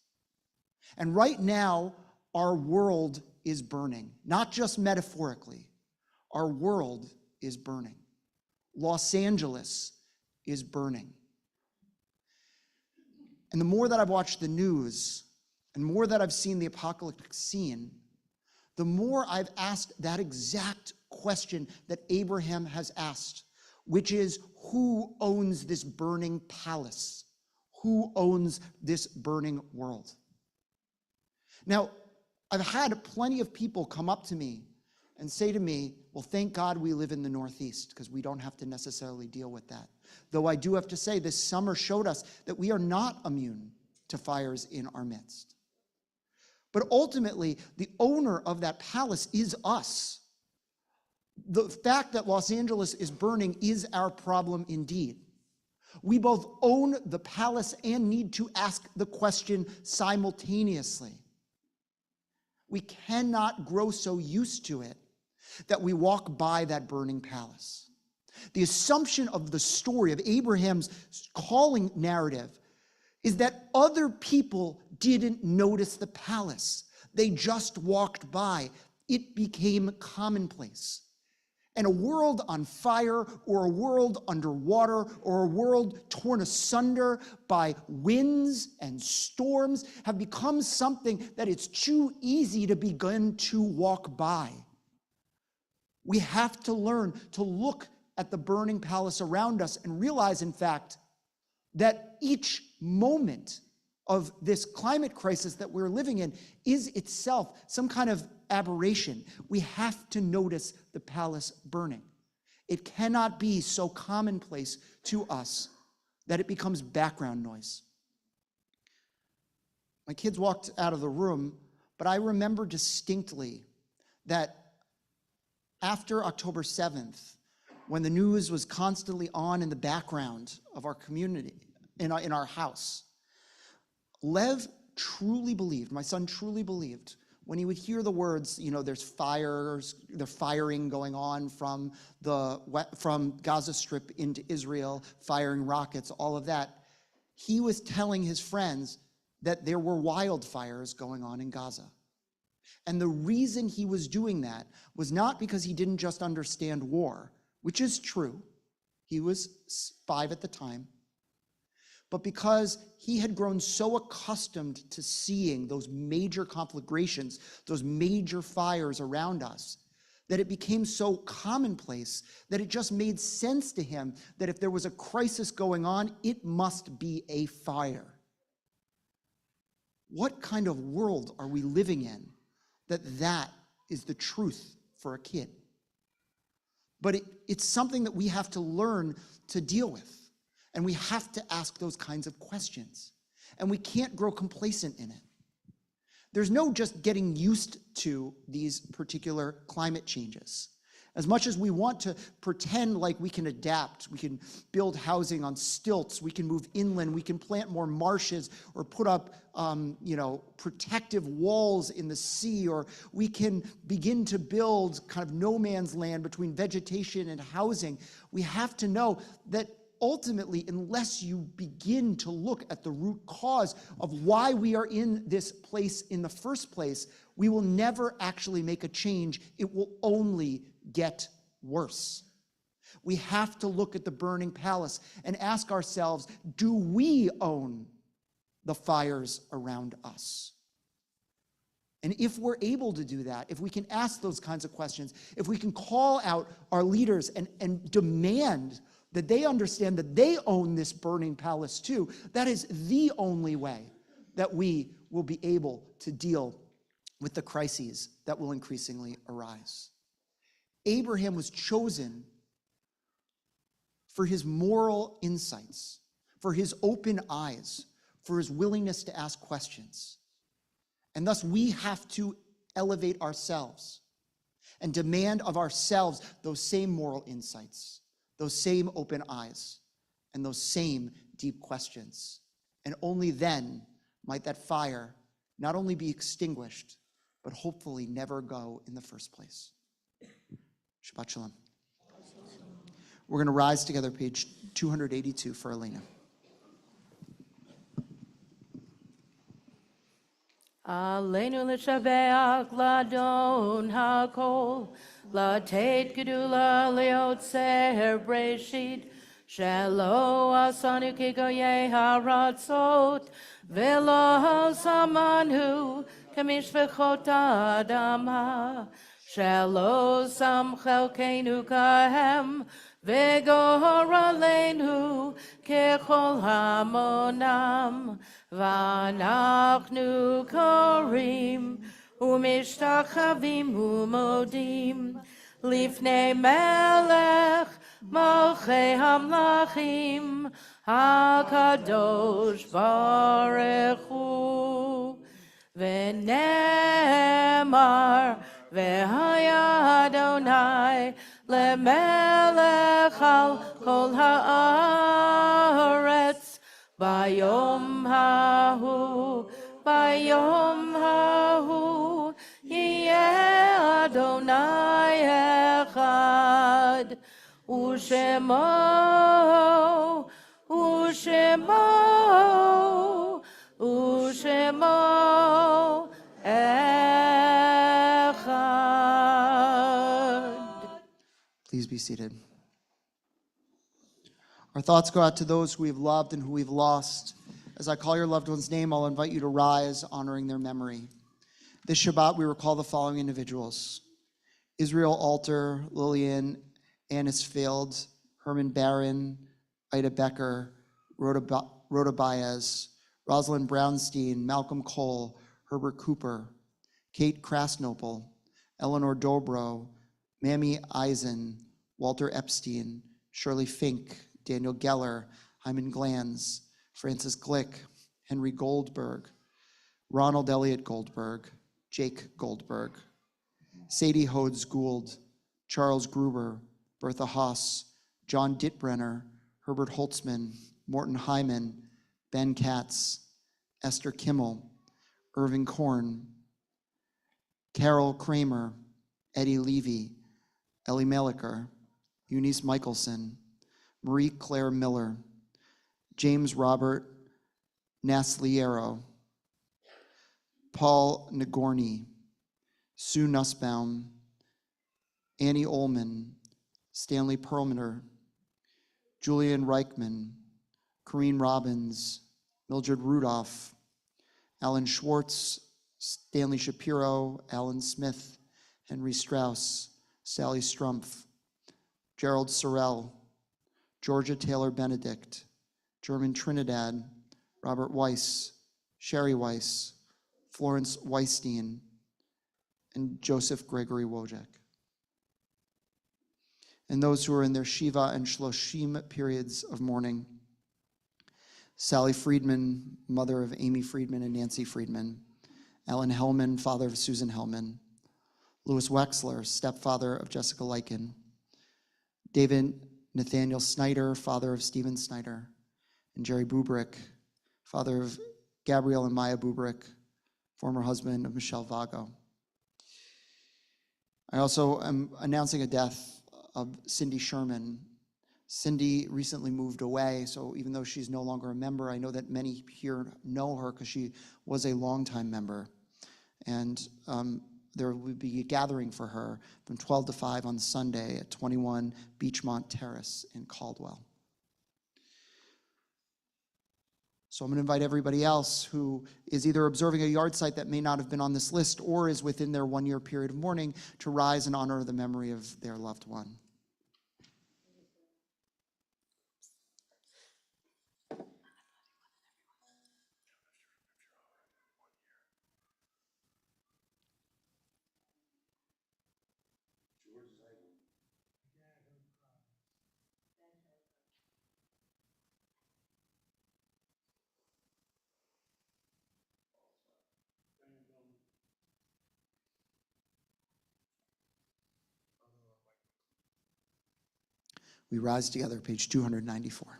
And right now, our world is burning, not just metaphorically. Our world is burning. Los Angeles is burning. And the more that I've watched the news, and more that I've seen the apocalyptic scene, the more I've asked that exact question that Abraham has asked, which is, who owns this burning palace? Who owns this burning world? Now, I've had plenty of people come up to me and say to me, well, thank God we live in the Northeast because we don't have to necessarily deal with that. Though I do have to say, this summer showed us that we are not immune to fires in our midst. But ultimately, the owner of that palace is us. The fact that Los Angeles is burning is our problem indeed. We both own the palace and need to ask the question simultaneously. We cannot grow so used to it that we walk by that burning palace. The assumption of the story of Abraham's calling narrative is that other people didn't notice the palace. They just walked by. It became commonplace. And a world on fire, or a world underwater, or a world torn asunder by winds and storms have become something that it's too easy to begin to walk by. We have to learn to look at the burning palace around us and realize, in fact, that each moment of this climate crisis that we're living in is itself some kind of aberration. We have to notice the palace burning. It cannot be so commonplace to us that it becomes background noise. My kids walked out of the room, but I remember distinctly that after October 7th, when the news was constantly on in the background of our community, in our house, Lev truly believed, my son truly believed, when he would hear the words, there's firing going on from Gaza Strip into Israel, firing rockets, all of that, he was telling his friends that there were wildfires going on in Gaza. And the reason he was doing that was not because he didn't just understand war, which is true. He was 5 at the time. But because he had grown so accustomed to seeing those major conflagrations, those major fires around us, that it became so commonplace that it just made sense to him that if there was a crisis going on, it must be a fire. What kind of world are we living in that is the truth for a kid? But it's something that we have to learn to deal with. And we have to ask those kinds of questions. And we can't grow complacent in it. There's no just getting used to these particular climate changes. As much as we want to pretend like we can adapt, we can build housing on stilts, we can move inland, we can plant more marshes or put up protective walls in the sea, or we can begin to build kind of no man's land between vegetation and housing. We have to know that ultimately, unless you begin to look at the root cause of why we are in this place in the first place, we will never actually make a change. It will only get worse. We have to look at the burning palace and ask ourselves, do we own the fires around us? And if we're able to do that, if we can ask those kinds of questions, if we can call out our leaders and demand that they understand that they own this burning palace too, that is the only way that we will be able to deal with the crises that will increasingly arise. Abraham was chosen for his moral insights, for his open eyes, for his willingness to ask questions. And thus we have to elevate ourselves and demand of ourselves those same moral insights, those same open eyes, and those same deep questions. And only then might that fire not only be extinguished, but hopefully never go in the first place. Shabbat Shalom. We're going to rise together, page 282 for Elena. Aleinu l'shabeach ladon hakol, latet gedula leotzer breshit, shelo asanu kigoye haratzot, velo samanu כמשפחות האדמה, שלא שם חלקנו כהם, וגורלנו ככל המונם, ואנחנו קוראים ומשתחווים ומודים לפני מלך מלכי המלכים, הקדוש ברוך הוא. ונאמר, והיה אדוני למלך על כל הארץ, ביום ההוא יהיה אדוני אחד, ושמו אחד. Please be seated. Our thoughts go out to those who we've loved and who we've lost. As I call your loved one's name, I'll invite you to rise, honoring their memory. This Shabbat, we recall the following individuals: Israel Alter, Lillian Anisfield, Herman Barron, Ida Becker, Rhoda Baez, Rosalind Brownstein, Malcolm Cole, Herbert Cooper, Kate Krasnopel, Eleanor Dobro, Mamie Eisen, Walter Epstein, Shirley Fink, Daniel Geller, Hyman Glanz, Francis Glick, Henry Goldberg, Ronald Elliott Goldberg, Jake Goldberg, Sadie Hodes Gould, Charles Gruber, Bertha Haas, John Dittbrenner, Herbert Holtzman, Morton Hyman, Ben Katz, Esther Kimmel, Irving Korn, Carol Kramer, Eddie Levy, Ellie Meliker, Eunice Michelson, Marie Claire Miller, James Robert Nasliero, Paul Nagorny, Sue Nussbaum, Annie Ullman, Stanley Perlmutter, Julian Reichman, Corrine Robbins, Mildred Rudolph, Alan Schwartz, Stanley Shapiro, Alan Smith, Henry Strauss, Sally Strumpf, Gerald Sorrell, Georgia Taylor Benedict, German Trinidad, Robert Weiss, Sherry Weiss, Florence Weistein, and Joseph Gregory Wojak. And those who are in their Shiva and Shloshim periods of mourning: Sally Friedman, mother of Amy Friedman and Nancy Friedman; Alan Hellman, father of Susan Hellman; Louis Wexler, stepfather of Jessica Lykin; David Nathaniel Snyder, father of Stephen Snyder; and Jerry Bubrick, father of Gabrielle and Maya Bubrick, former husband of Michelle Vago. I also am announcing a death of Cindy Sherman. Cindy recently moved away, so even though she's no longer a member, I know that many here know her because she was a longtime member. And there will be a gathering for her from 12 to 5 on Sunday at 21 Beachmont Terrace in Caldwell. So I'm going to invite everybody else who is either observing a yard site that may not have been on this list or is within their one-year period of mourning to rise in honor of the memory of their loved one. We rise together, page 294.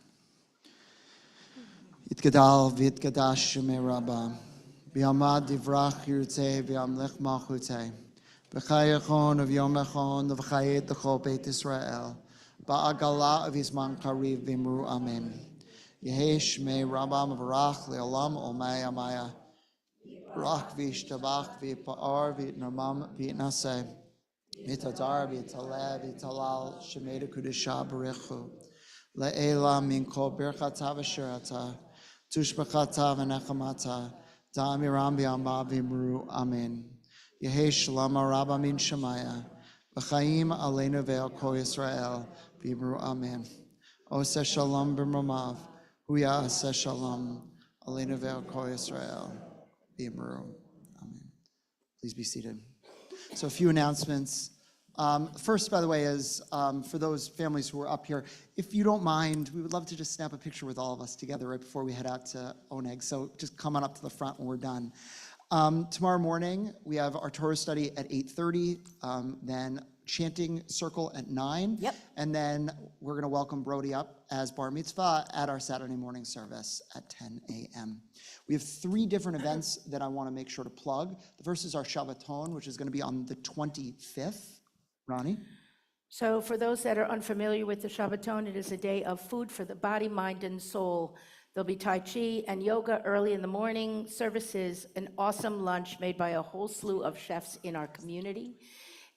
Yitgadal v'yitgadash shemei Rabbah, v'yamad divrach yirtzeh v'yamlech malchuteh, v'chayachon v'yom echon v'chayet l'chol Beit Yisrael, ba'agala v'yizman kariv v'imru amen. Yehei shemei Rabbah mevarach le'olam olmei amaya, barach v'yishtabach v'yipa'ar v'yitnamam v'yitnaseh, v'yitadar v'yitaleh v'yitalal shemei d'kudusha barechu. Le'ela min kol birchata v'shirata, tushbachata v'nechamata, Da'amiram bi'amba v'imru amen. Yehi shalom araba min shamaya. V'chaim aleinu ve'al kol Yisrael v'imru amen. Oseh shalom b'mromav. Huya aseh shalom aleinu ve'al kol Yisrael v'imru amen. Please be seated. So a few announcements. First, by the way, is for those families who are up here, if you don't mind, we would love to just snap a picture with all of us together right before we head out to Oneg. So just come on up to the front when we're done. Tomorrow morning, we have our Torah study at 8:30, then chanting circle at 9. Yep. And then we're going to welcome Brody up as bar mitzvah at our Saturday morning service at 10 a.m. We have 3 different events that I want to make sure to plug. The first is our Shabbaton, which is going to be on the 25th. Ronnie? So for those that are unfamiliar with the Shabbaton, it is a day of food for the body, mind, and soul. There'll be Tai Chi and yoga early in the morning services, an awesome lunch made by a whole slew of chefs in our community.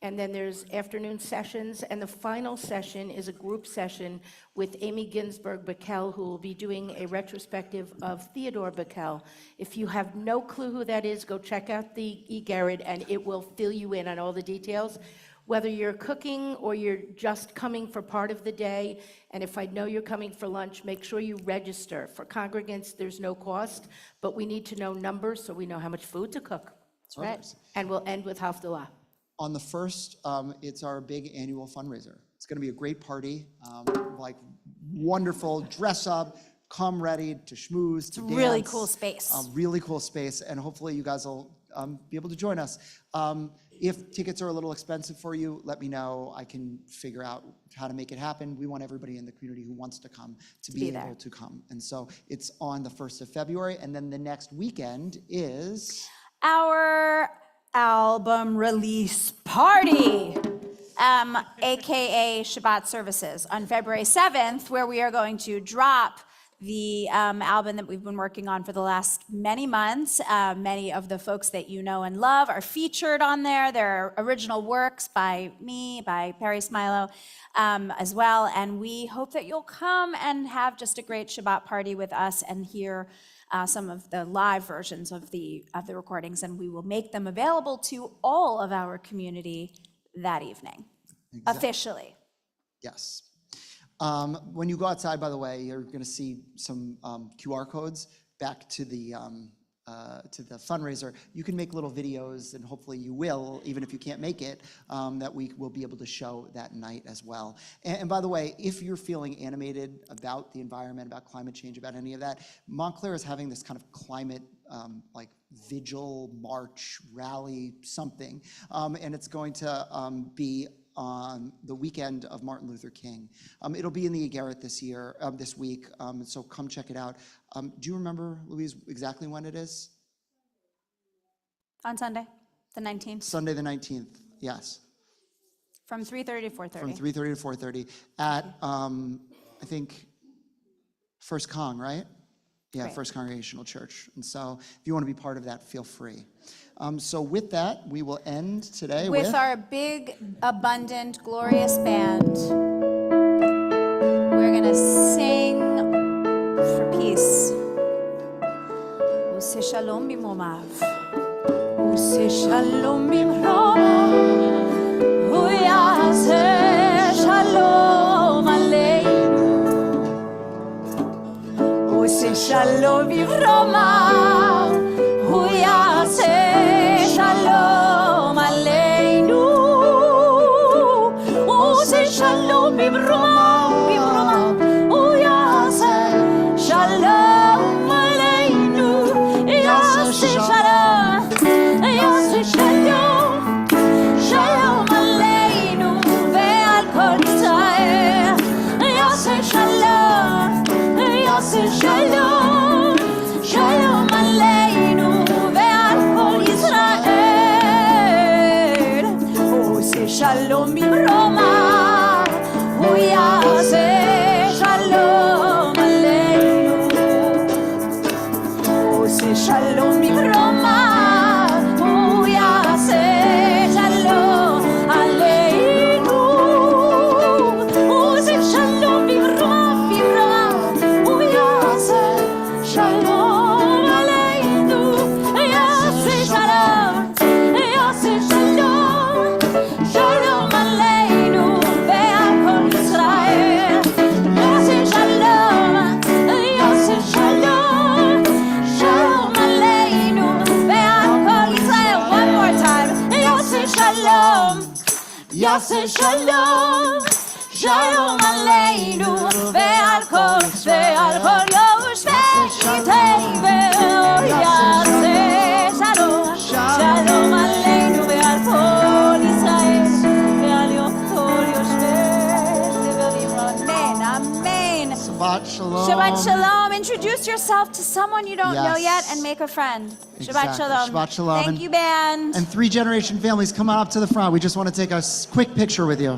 And then there's afternoon sessions, and the final session is a group session with Amy Ginsberg Bickel, who will be doing a retrospective of Theodore Bickel. If you have no clue who that is, go check out the e-Garrett, and it will fill you in on all the details. Whether you're cooking or you're just coming for part of the day, and if I know you're coming for lunch, make sure you register. For congregants, there's no cost, but we need to know numbers so we know how much food to cook. That's right. And we'll end with Havdalah. On the 1st, it's our big annual fundraiser. It's going to be a great party, like wonderful dress up, come ready to schmooze, to dance. Really cool space. Really cool space, and hopefully you guys will be able to join us. If tickets are a little expensive for you, let me know. I can figure out how to make it happen. We want everybody in the community who wants to come to be able to come. And so it's on the 1st of February, and then the next weekend is Our album release party, AKA Shabbat services, on February 7th, where we are going to drop the album that we've been working on for the last many months. Many of the folks that you know and love are featured on there. They're original works by me, by Perry Smilo, as well. And we hope that you'll come and have just a great Shabbat party with us and hear some of the live versions of the recordings. And we will make them available to all of our community that evening, officially. Yes. When you go outside, by the way, you're going to see some QR codes back to the fundraiser. You can make little videos, and hopefully you will, even if you can't make it, that we will be able to show that night as well. And by the way, if you're feeling animated about the environment, about climate change, about any of that, Montclair is having this kind of climate like vigil, march, rally, something, and it's going to be on the weekend of Martin Luther King. It'll be in the Garrett this week, so come check it out. Do you remember, Louise, exactly when it is? On Sunday, the 19th. Sunday the 19th, yes. From 3:30 to 4:30. From 3:30 to 4:30 at, I think, First Cong, right? Yeah, Right. First Congregational Church. And so if you want to be part of that, feel free. So with that, we will end today with our big, abundant, glorious band. We're going to sing for peace. Use shalom b'momav. Use shalom b'momav. Hu yaseh shalom aleinu. Use shalom b'momav. Hu yaseh shalom aleinu. Use shalom b'momav. Hu yaseh shalom aleinu. Yaseh shalom. Yaseh shalom. Shalom aleinu ve'al kol Yisrael. Yaseh shalom. Yaseh shalom. Shalom aleinu ve'al יעשה שלום, שלום עלינו ועל כל יושבי תבל, יעשה שלום, שלום עלינו ועל כל ישראל ועל כל יושבי תבל. Amen. Shabbat shalom. Shabbat shalom. Introduce yourself to someone you don't know Yes. yet and make a friend. Shabbat Exactly. shalom. Shabbat shalom. Thank you, band. And 3 generation families, come on up to the front. We just want to take a quick picture with you.